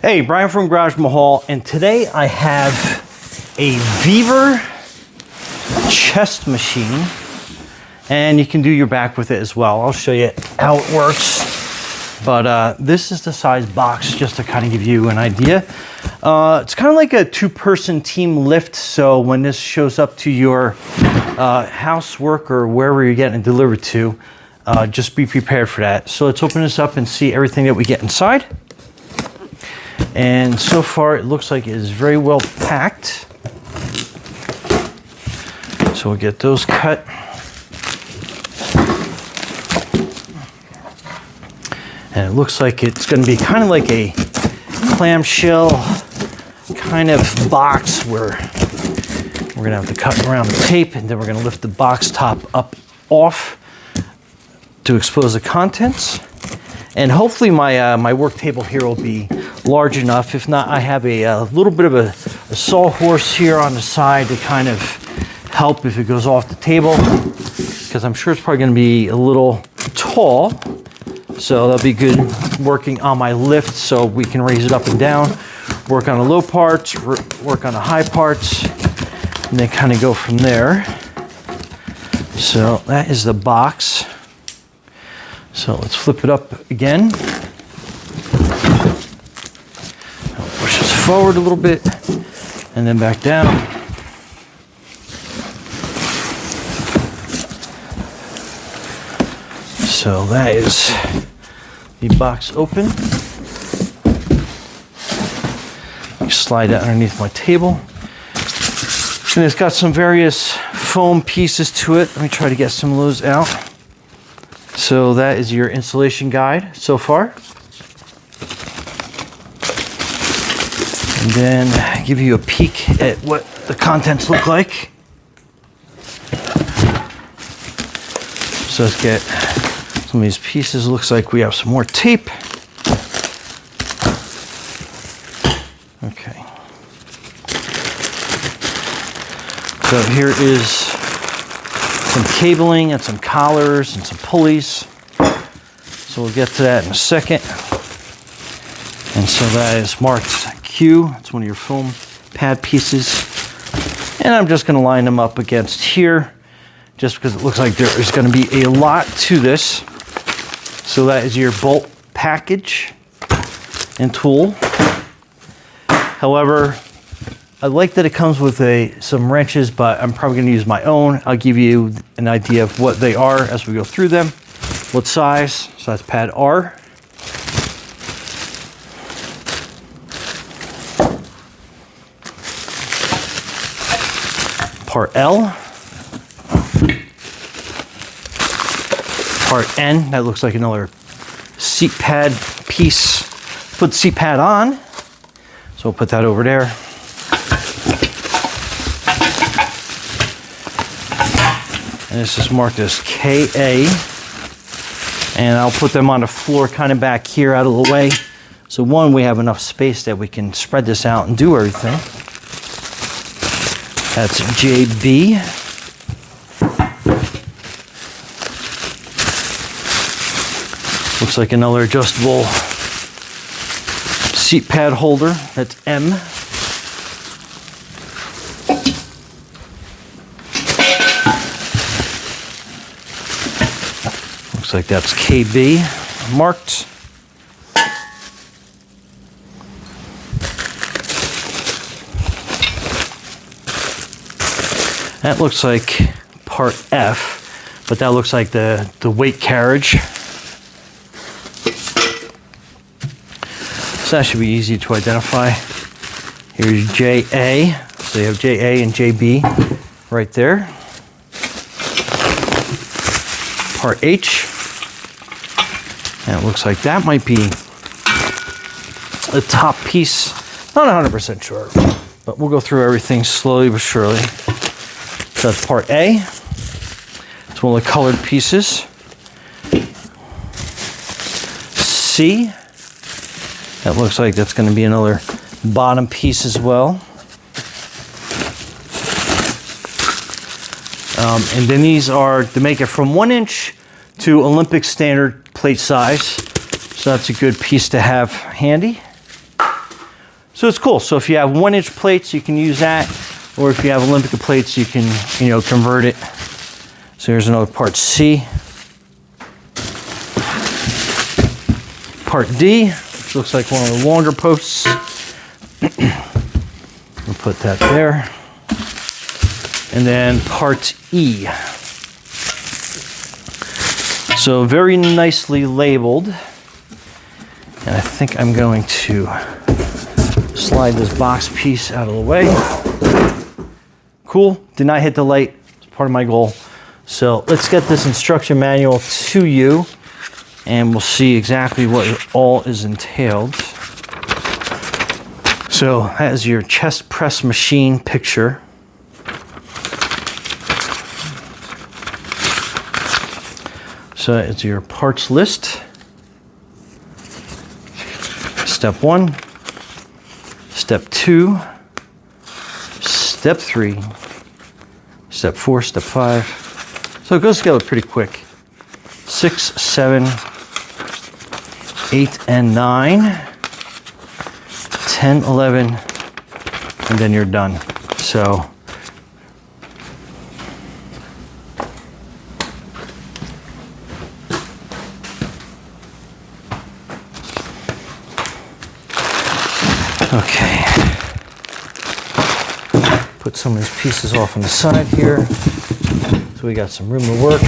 Hey, Brian from Garage Mahal, and today I have a VEVOR chest machine, and you can do your back with it as well. I'll show you how it works, but this is the size box just to kind of give you an idea. It's kind of like a two-person team lift, so when this shows up to your house, work, or wherever you're getting it delivered to, just be prepared for that. So let's open this up and see everything that we get inside. And so far it looks like it is very well packed. So we'll get those cut. And it looks like it's going to be kind of like a clamshell kind of box where we're going to have to cut around the tape, and then we're going to lift the box top up off to expose the contents. And hopefully my work table here will be large enough. If not, I have a little bit of a sawhorse here on the side to kind of help if it goes off the table, because I'm sure it's probably going to be a little tall. So that'll be good working on my lift, so we can raise it up and down, work on the low parts, work on the high parts, and then kind of go from there. So that is the box. So let's flip it up again. I'll push this forward a little bit and then back down. So that is the box open. Slide that underneath my table. And it's got some various foam pieces to it. Let me try to get some of those out. So that is your installation guide so far. And then give you a peek at what the contents look like. So let's get some of these pieces. Looks like we have some more tape. Okay. So here is some cabling and some collars and some pulleys. So we'll get to that in a second. And so that is marked Q. It's one of your foam pad pieces. And I'm just going to line them up against here, just because it looks like there is going to be a lot to this. So that is your bolt package and tool. However, I like that it comes with some wrenches, but I'm probably going to use my own. I'll give you an idea of what they are as we go through them. What size? So that's pad R. Part L. Part N. That looks like another seat pad piece. Put the seat pad on. So we'll put that over there. And this is marked as KA. And I'll put them on the floor kind of back here out of the way. So one, we have enough space that we can spread this out and do everything. That's JB. Looks like another adjustable seat pad holder. That's M. Looks like that's KB marked. That looks like part F, but that looks like the weight carriage. So that should be easy to identify. Here's JA. So you have JA and JB right there. Part H. And it looks like that might be the top piece. Not 100% sure, but we'll go through everything slowly but surely. So that's part A. It's one of the colored pieces. C. That looks like that's going to be another bottom piece as well. And then these are to make it from 1 inch to Olympic standard plate size. So that's a good piece to have handy. So it's cool. So if you have 1-inch plates, you can use that. Or if you have Olympic plates, you can, convert it. So here's another part C. Part D, which looks like one of the longer posts. We'll put that there. And then part E. So very nicely labeled. And I think I'm going to slide this box piece out of the way. Cool, did not hit the light, it's part of my goal. So let's get this instruction manual to you and we'll see exactly what all is entailed. So that is your chest press machine picture. So it's your parts list. Step 1, step 2, step 3, step 4, step 5. So it goes together pretty quick. 6, 7, 8, and 9, 10, 11, and then you're done. So okay. Put some of these pieces off on the side here. So we got some room to work.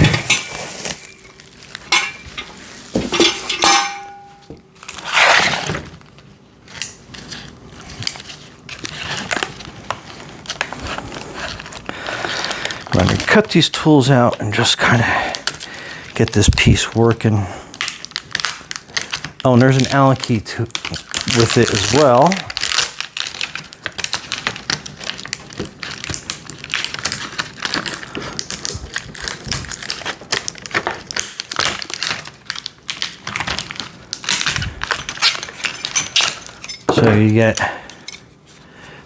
I'm going to cut these tools out and just kind of get this piece working. Oh, and there's an Allen key with it as well. So you get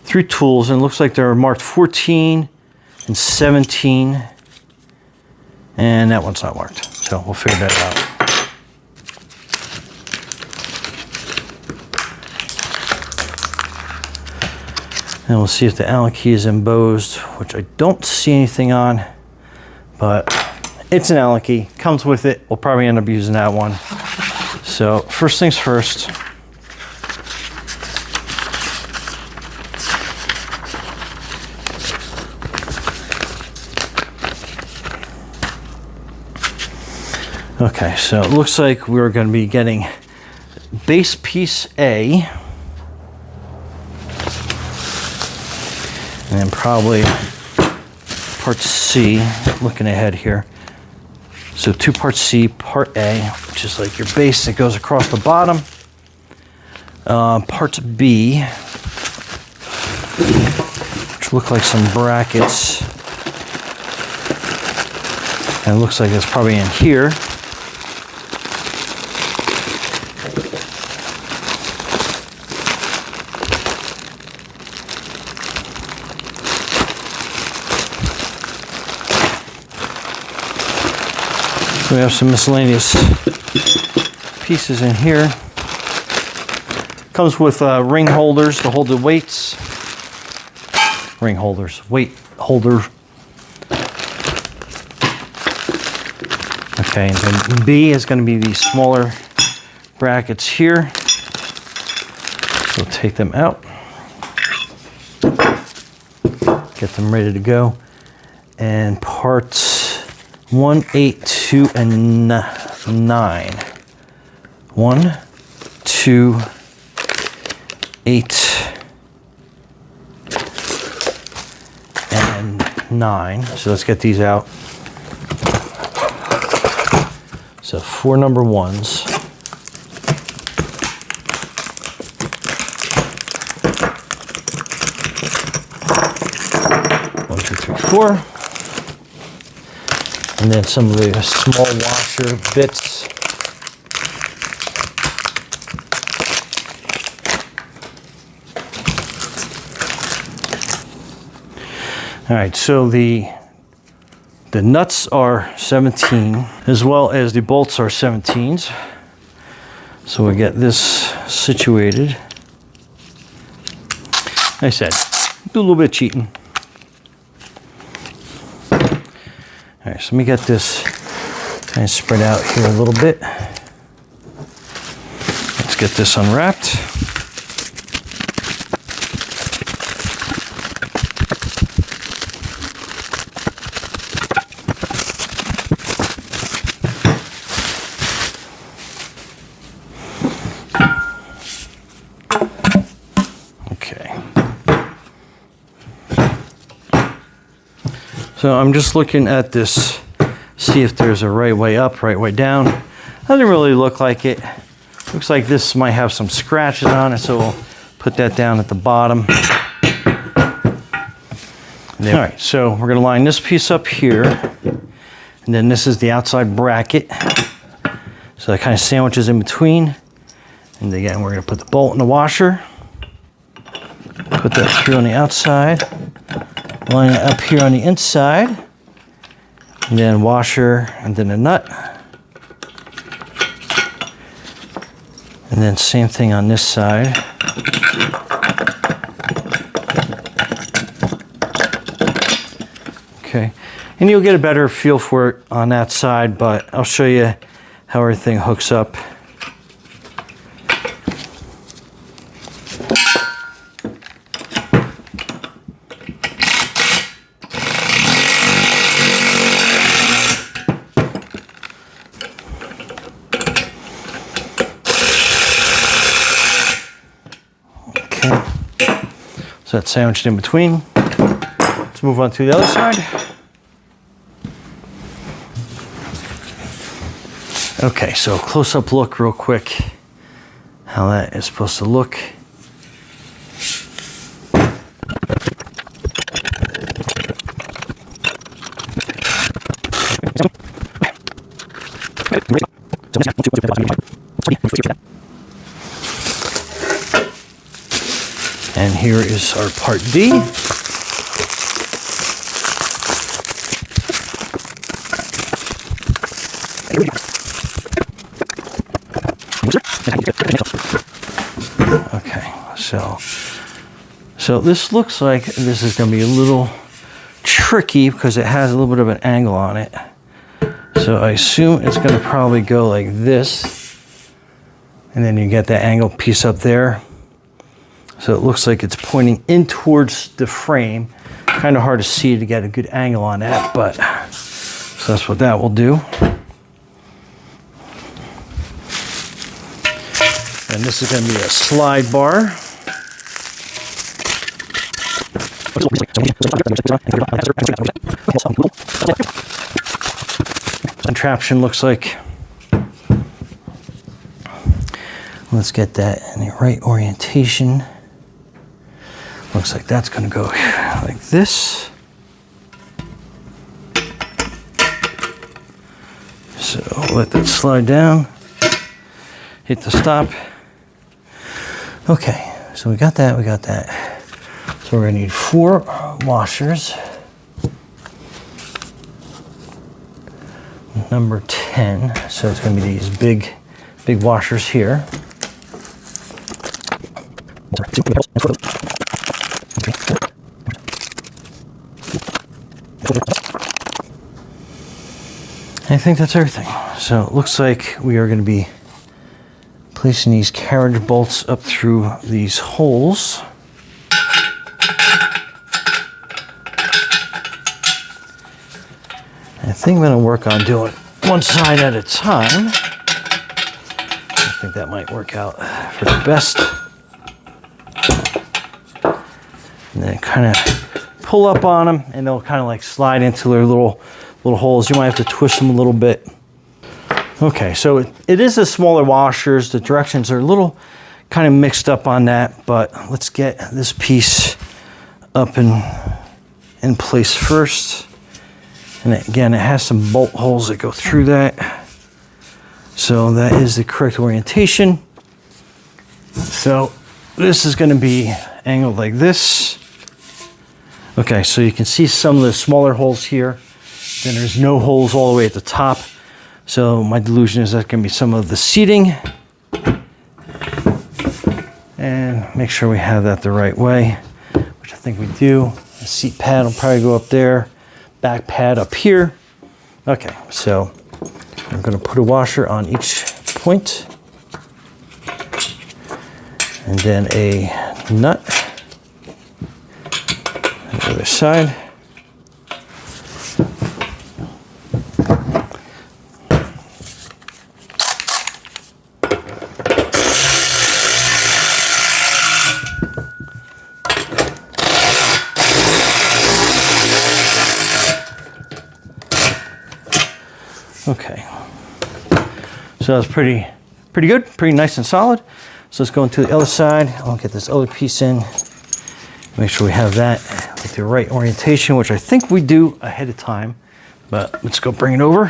3 tools, and it looks like they're marked 14 and 17, and that one's not marked. So we'll figure that out. And we'll see if the Allen key is embossed, which I don't see anything on, but it's an Allen key, comes with it. We'll probably end up using that one. So first things first. Okay, so it looks like we're going to be getting base piece A, and then probably part C, looking ahead here. So 2 parts C, part A, which is like your base that goes across the bottom. Parts B, which look like some brackets. And it looks like it's probably in here. So we have some miscellaneous pieces in here. Comes with ring holders to hold the weights. Ring holders, weight holder. Okay, and then B is going to be these smaller brackets here. So we'll take them out. Get them ready to go. And parts 1, 8, 2, and 9. 1, 2, 8, and 9. So let's get these out. So 4 number 1s. 1, 2, 3, 4. And then some of the small washer bits. All right, so the nuts are 17, as well as the bolts are 17s. So we get this situated. Like I said, do a little bit of cheating. All right, so let me get this kind of spread out here a little bit. Let's get this unwrapped. So I'm just looking at this, see if there's a right way up, right way down. Doesn't really look like it. Looks like this might have some scratches on it, so we'll put that down at the bottom. All right, so we're gonna line this piece up here, and then this is the outside bracket. So that kind of sandwiches in between. And again, we're gonna put the bolt in the washer, put that through on the outside. Line it up here on the inside, and then washer, and then a nut. And then same thing on this side. Okay, and you'll get a better feel for it on that side, but I'll show you how everything hooks up. So that's sandwiched in between. Let's move on to the other side. Okay, so close-up look real quick, how that is supposed to look. And here is our part D. Okay, so this looks like this is going to be a little tricky because it has a little bit of an angle on it. So I assume it's going to probably go like this, and then you get that angle piece up there. So it looks like it's pointing in towards the frame. Kind of hard to see to get a good angle on that, but so that's what that will do. And this is going to be a slide bar. Contraption looks like. Let's get that in the right orientation. Looks like that's going to go like this. So let that slide down. Hit the stop. Okay, so we got that. So we're going to need 4 washers. Number 10. So it's going to be these big washers here. I think that's everything. So it looks like we are going to be placing these carriage bolts up through these holes. I think I'm going to work on doing one side at a time. I think that might work out for the best. And then kind of pull up on them, and they'll kind of like slide into their little holes. You might have to twist them a little bit. Okay, so it is a smaller washers. The directions are a little kind of mixed up on that, but let's get this piece up in place first. And again, it has some bolt holes that go through that. So that is the correct orientation. So this is going to be angled like this. Okay, so you can see some of the smaller holes here. Then there's no holes all the way at the top. So my delusion is that can be some of the seating. And make sure we have that the right way. think we do. The seat pad will probably go up there. Back pad up here. Okay, so I'm going to put a washer on each point. And then a nut on the other side. Okay, so that's pretty good, pretty nice and solid. So let's go into the other side. I'll get this other piece in. Make sure we have that with the right orientation, which I think we do ahead of time. But let's go bring it over.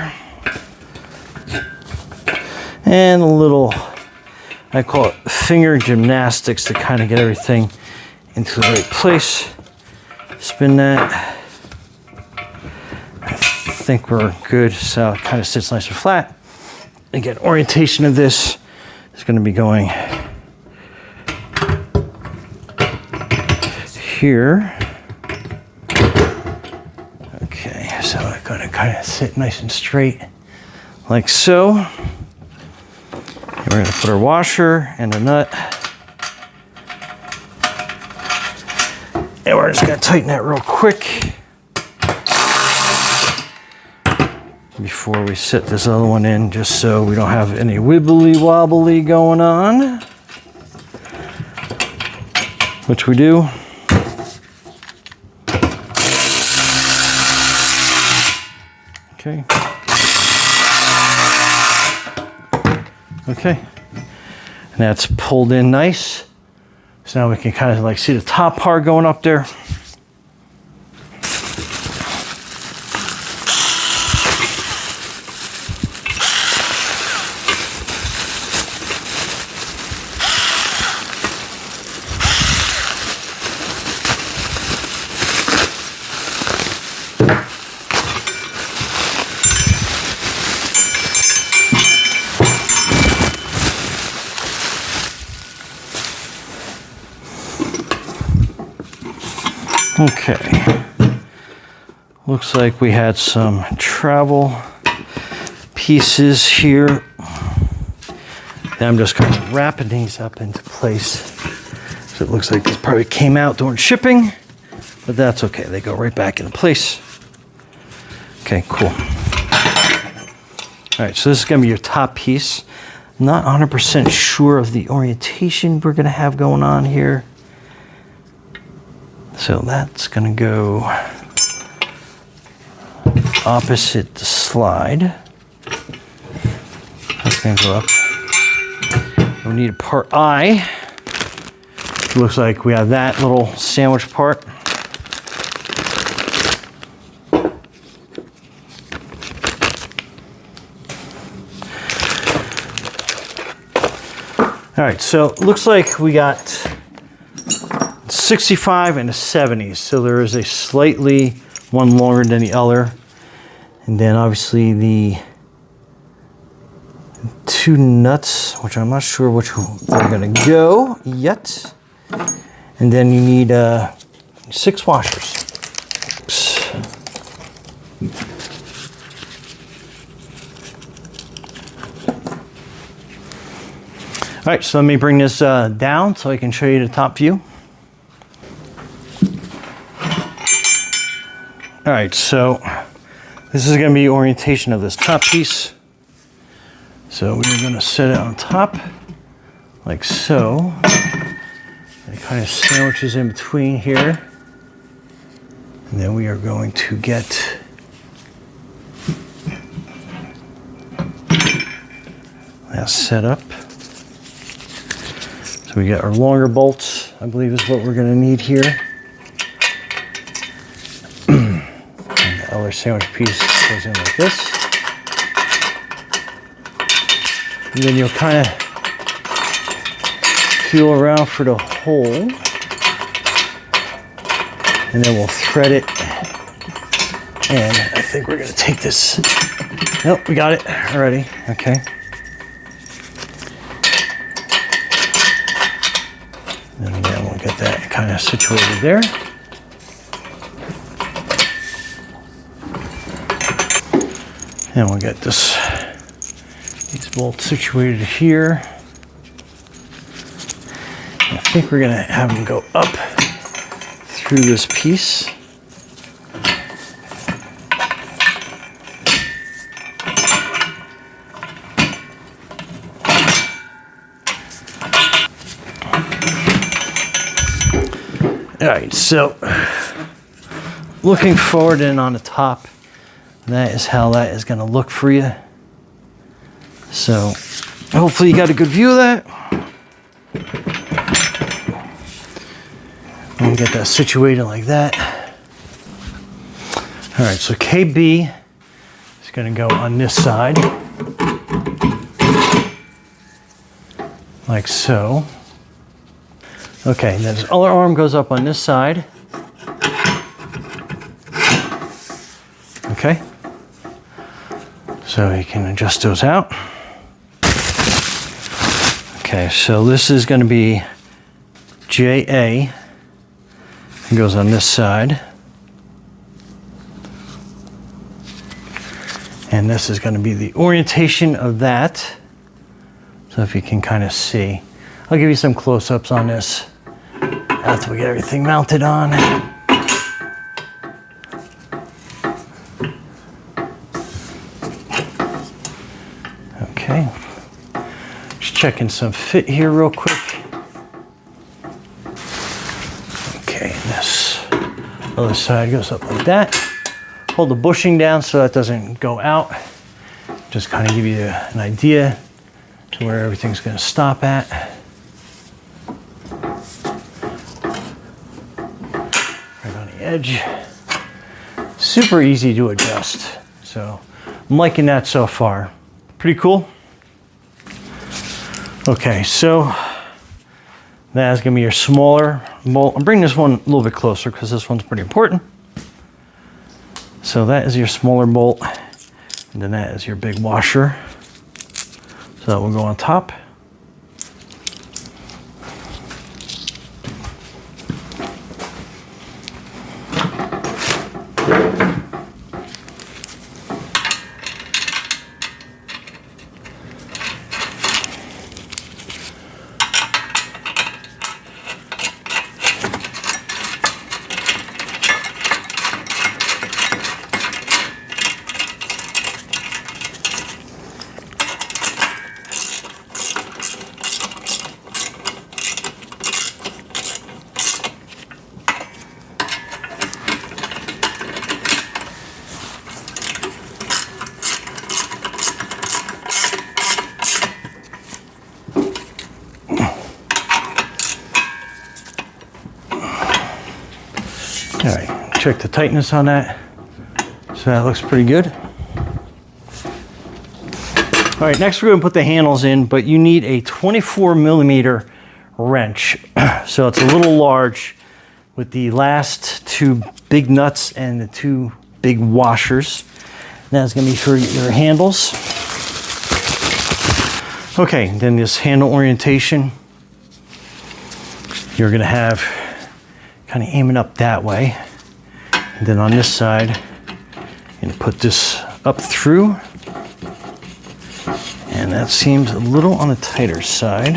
And a little, I call it finger gymnastics to kind of get everything into the right place. Spin that. I think we're good, so it kind of sits nice and flat. Again, orientation of this is going to be going here. Okay, so it's going to kind of sit nice and straight, like so. And we're going to put our washer and a nut. And we're just going to tighten that real quick before we set this other one in, just so we don't have any wibbly wobbly going on, which we do. Okay. Okay. And that's pulled in nice. So now we can kind of like see the top part going up there. Okay, looks like we had some travel pieces here. And I'm just kind of wrapping these up into place. So it looks like these probably came out during shipping, but that's okay. They go right back into place. Okay, cool. All right, so this is gonna be your top piece. Not 100% sure of the orientation we're gonna have going on here. So that's going to go opposite the slide. That's going to go up. We need a part I. It looks like we have that little sandwich part. All right, so it looks like we got 65 and a 70, so there is a slightly one longer than the other, and then obviously the two nuts, which I'm not sure which they're going to go yet, and then you need 6 washers. All right, so let me bring this down so I can show you the top view. All right, so this is going to be orientation of this top piece. So we're going to set it on top, like so. And it kind of sandwiches in between here. And then we are going to get that set up. So we got our longer bolts, I believe is what we're going to need here. Other sandwich piece goes in like this. And then you'll kind of feel around for the hole. And then we'll thread it. And I think we're going to take this. Nope, we got it already. Okay. And again, we'll get that kind of situated there. And we'll get these bolts situated here. I think we're gonna have them go up through this piece. All right, so looking forward and on the top, that is how that is going to look for you. So hopefully you got a good view of that. We'll get that situated like that. All right, so KB is going to go on this side, like so. Okay, and then this other arm goes up on this side. Okay, so you can adjust those out. Okay, so this is going to be JA. It goes on this side. And this is going to be the orientation of that. So if you can kind of see. I'll give you some close-ups on this after we get everything mounted on. Okay. Just checking some fit here real quick. Okay, and this other side goes up like that. Hold the bushing down so that doesn't go out. Just kind of give you an idea to where everything's going to stop at. Right on the edge. Super easy to adjust. So I'm liking that so far. Pretty cool. Okay, so that's going to be your smaller bolt. I'm bringing this one a little bit closer because this one's pretty important. So that is your smaller bolt, and then that is your big washer. So that will go on top. All right, check the tightness on that. So that looks pretty good. All right, next we're gonna put the handles in, but you need a 24 millimeter wrench. So it's a little large with the last two big nuts and the two big washers. That's gonna be for your handles. Okay, then this handle orientation, you're gonna have kind of aiming up that way. And then on this side, you're gonna put this up through. And that seems a little on the tighter side.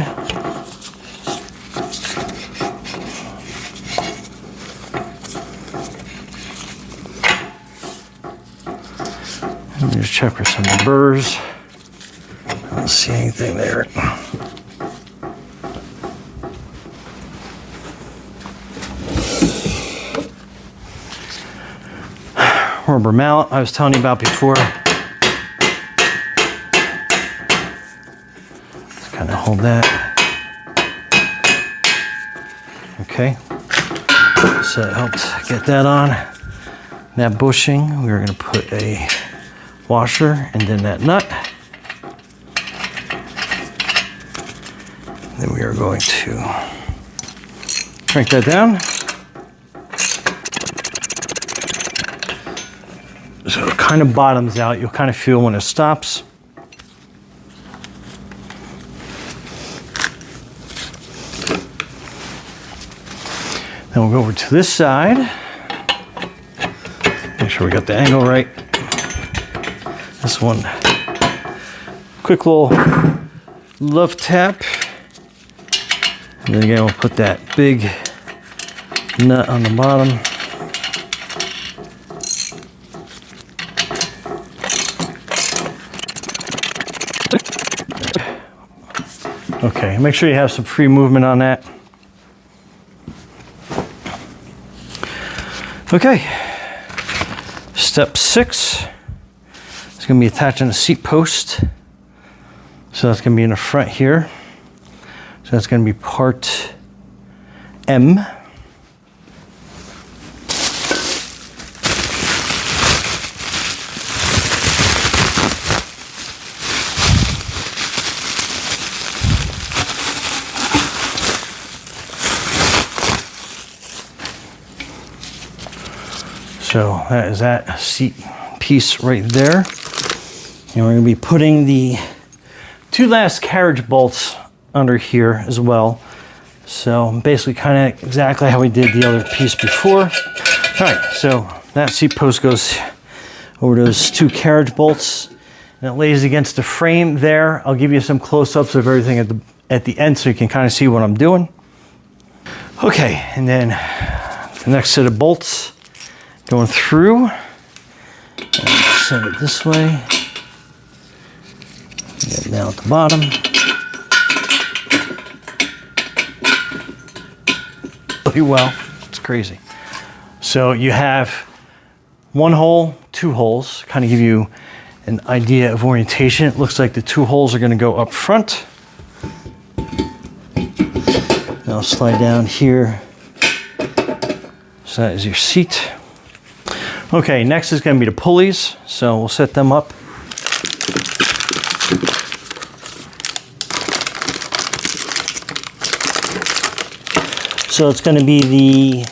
Let me just check for some burrs. I don't see anything there. Rubber mallet I was telling you about before. Just kind of hold that. Okay. So it helped get that on. That bushing, we were going to put a washer and then that nut. Then we are going to crank that down. So it kind of bottoms out. You'll kind of feel when it stops. Then we'll go over to this side. Make sure we got the angle right. This this one. Quick little love tap. And then again, we'll put that big nut on the bottom. Okay, make sure you have some free movement on that. Okay, step 6 is going to be attaching a seat post. So that's going to be in the front here. So that's going to be part M. So that is that seat piece right there. And we're going to be putting the 2 last carriage bolts under here as well. So basically kind of exactly how we did the other piece before. All right, so that seat post goes over those 2 carriage bolts and it lays against the frame there. I'll give you some close-ups of everything at the end so you can kind of see what I'm doing. Okay, and then the next set of bolts going through, and send it this way, get it down at the bottom. Really well, it's crazy. So you have 1 hole, 2 holes, kind of give you an idea of orientation. It looks like the 2 holes are going to go up front. And I'll slide down here. So that is your seat. Okay, next is going to be the pulleys, so we'll set them up. So it's going to be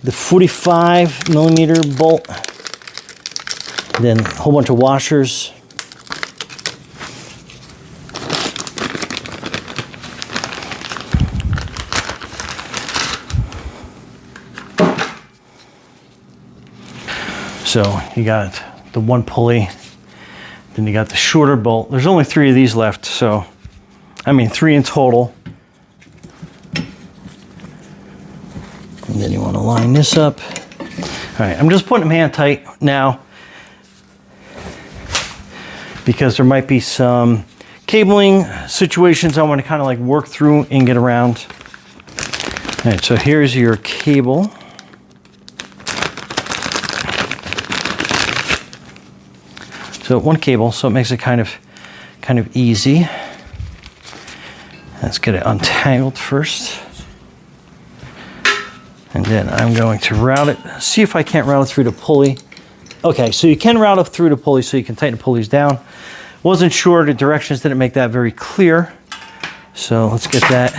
the 45 millimeter bolt, then a whole bunch of washers. So you got the 1 pulley, then you got the shorter bolt. There's only 3 of these left, so I mean 3 in total. And then you want to line this up. All right, I'm just putting them hand tight now because there might be some cabling situations I want to kind of like work through and get around. All right, so here's your cable. So 1 cable, so it makes it kind of easy. Let's get it untangled first. And then I'm going to route it, see if I can't route it through the pulley. Okay, so you can route it through the pulley so you can tighten the pulleys down. Wasn't sure, the directions didn't make that very clear. So let's get that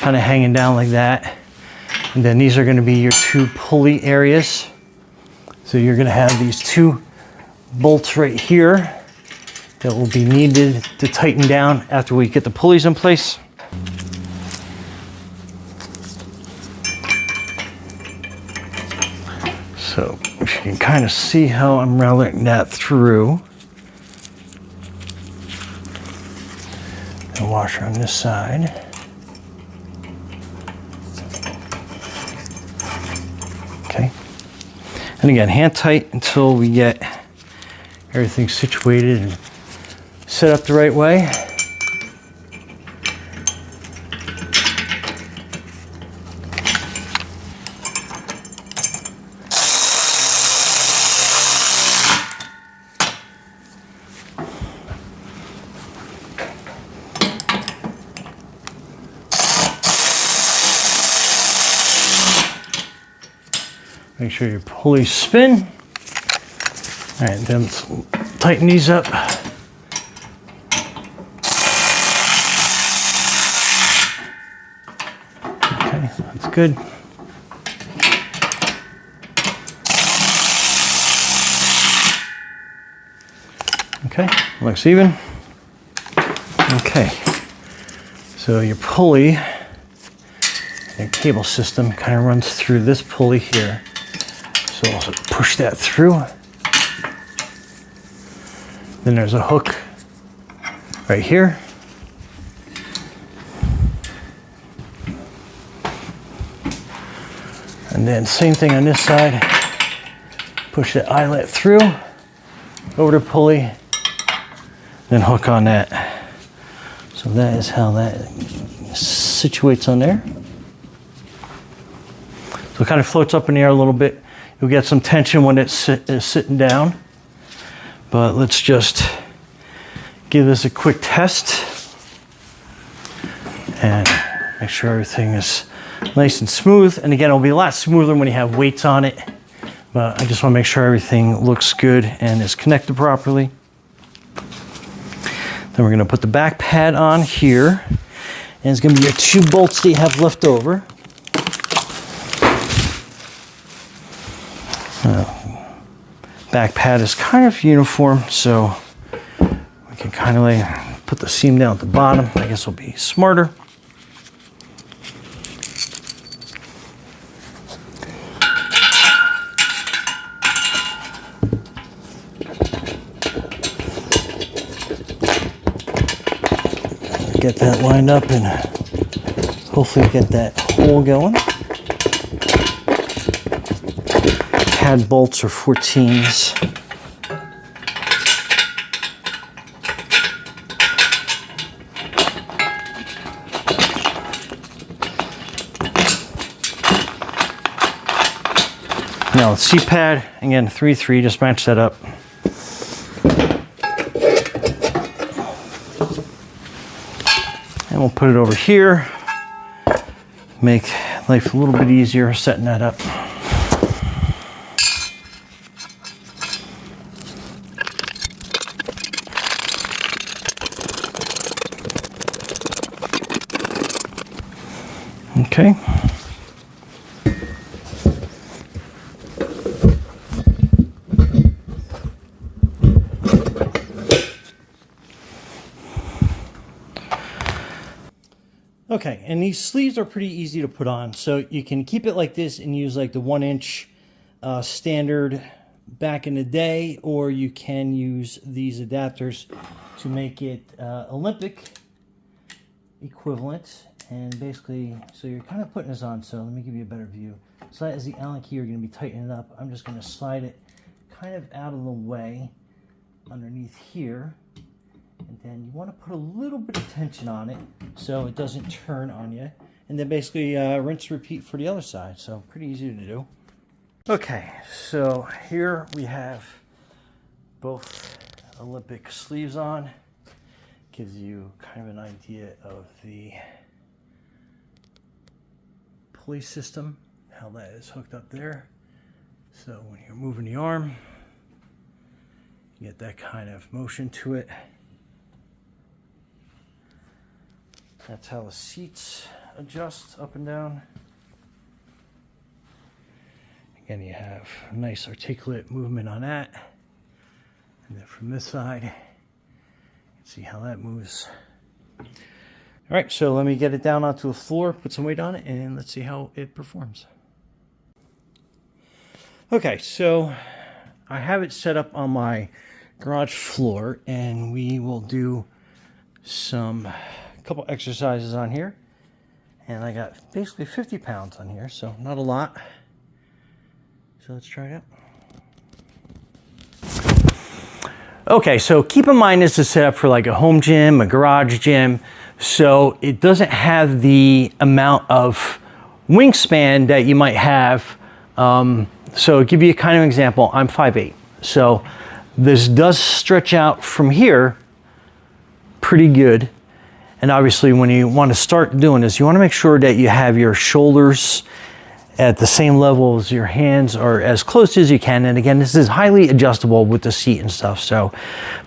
kind of hanging down like that. And then these are going to be your 2 pulley areas. So you're going to have these 2 bolts right here that will be needed to tighten down after we get the pulleys in place. So if you can kind of see how I'm routing that through. The washer on this side. Okay. And again, hand tight until we get everything situated and set up the right way. Make sure your pulleys spin. All right, then let's tighten these up. Okay, that's good. Okay, looks even. Okay, so your pulley, your cable system kind of runs through this pulley here. So also push that through. Then there's a hook right here. And then same thing on this side. Push the eyelet through, over the pulley, then hook on that. So that is how that situates on there. So it kind of floats up in the air a little bit. You'll get some tension when it's sitting down. But let's just give this a quick test and make sure everything is nice and smooth. And again, it'll be a lot smoother when you have weights on it. But I just want to make sure everything looks good and is connected properly. Then we're going to put the back pad on here. And it's going to be your 2 bolts that you have left over. Back pad is kind of uniform, so we can kind of like put the seam down at the bottom. I guess it'll be smarter. Get that lined up and hopefully get that hole going. Pad bolts are 14s. Now the seat pad, again 3-3, just match that up. And we'll put it over here. Make life a little bit easier setting that up. Okay. Okay, and these sleeves are pretty easy to put on. So you can keep it like this and use like the 1-inch standard back in the day, or you can use these adapters to make it Olympic equivalent. And basically, so you're kind of putting this on, so let me give you a better view. So that is the Allen key, you're going to be tightening it up. I'm just going to slide it kind of out of the way underneath here. And then you want to put a little bit of tension on it so it doesn't turn on you. And then basically rinse, repeat for the other side. So pretty easy to do. Okay, so here we have both Olympic sleeves on. Gives you kind of an idea of the pulley system, how that is hooked up there. So when you're moving the arm, you get that kind of motion to it. That's how the seats adjust up and down. Again, you have a nice articulate movement on that. And then from this side, you can see how that moves. All right, so let me get it down onto the floor, put some weight on it, and let's see how it performs. Okay, so I have it set up on my garage floor, and we will do a couple exercises on here. And I got basically 50 pounds on here, so not a lot. So let's try it out. Okay, so keep in mind this is set up for like a home gym, a garage gym. So it doesn't have the amount of wingspan that you might have. So to give you a kind of example, I'm 5'8". So this does stretch out from here pretty good. And obviously when you want to start doing this, you want to make sure that you have your shoulders at the same level as your hands, or as close as you can. And again, this is highly adjustable with the seat and stuff. So,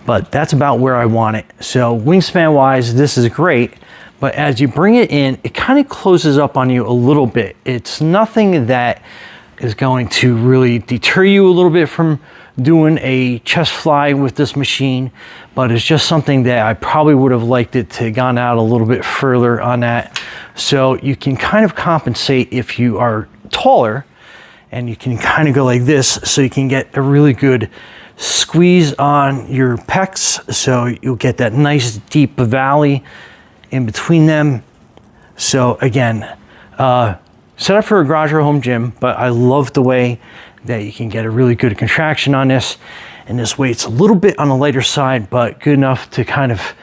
but that's about where I want it. So wingspan wise, this is great. But as you bring it in, it kind of closes up on you a little bit. It's nothing that is going to really deter you a little bit from doing a chest fly with this machine, but it's just something that I probably would have liked it to gone out a little bit further on that. So you can kind of compensate if you are taller, and you can kind of go like this so you can get a really good squeeze on your pecs, so you'll get that nice deep valley in between them. So again, set up for a garage or home gym, but I love the way that you can get a really good contraction on this. And this weight's a little bit on the lighter side, but good enough to kind of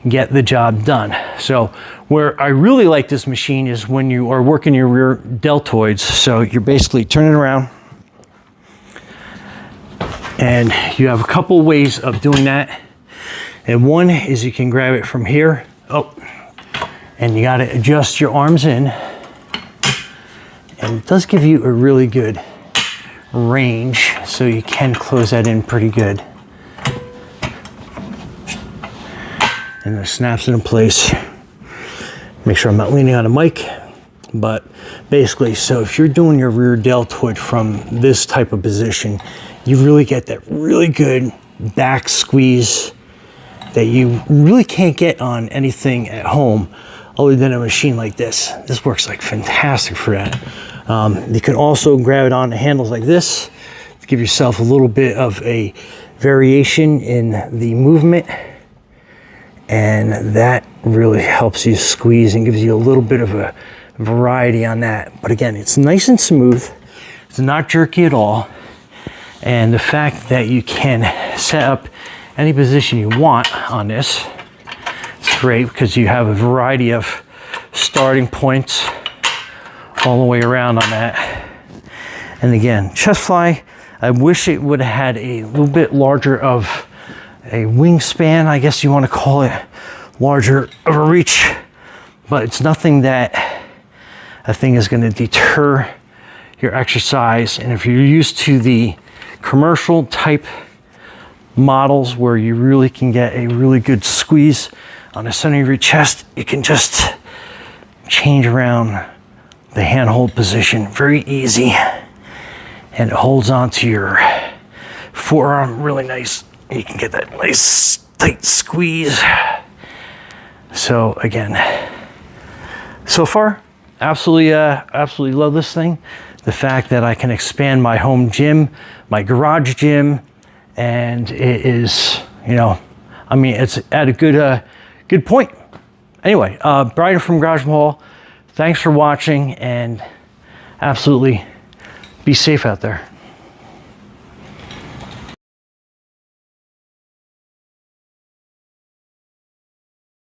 get the job done. So where I really like this machine is when you are working your rear deltoids. So you're basically turning around, and you have a couple ways of doing that. And one is you can grab it from here. Oh, and you got to adjust your arms in. And it does give you a really good range, so you can close that in pretty good. And it snaps it in place. Make sure I'm not leaning on a mic, but basically, so if you're doing your rear deltoid from this type of position, you really get that really good back squeeze that you really can't get on anything at home other than a machine like this. This works like fantastic for that. You can also grab it on the handles like this to give yourself a little bit of a variation in the movement, and that really helps you squeeze and gives you a little bit of a variety on that. But again, it's nice and smooth. It's not jerky at all. And the fact that you can set up any position you want on this, it's great because you have a variety of starting points all the way around on that. And again, chest fly, I wish it would have had a little bit larger of a wingspan, I guess you want to call it, larger of a reach, but it's nothing that I think is going to deter your exercise. And if you're used to the commercial type models where you really can get a really good squeeze on the center of your chest, you can just change around the handhold position very easy, and it holds onto your forearm really nice. You can get that nice tight squeeze. So again, so far, absolutely love this thing. The fact that I can expand my home gym, my garage gym, and it is, I mean, it's at a good point. Anyway, Brian from Garage Hall, thanks for watching, and absolutely be safe out there.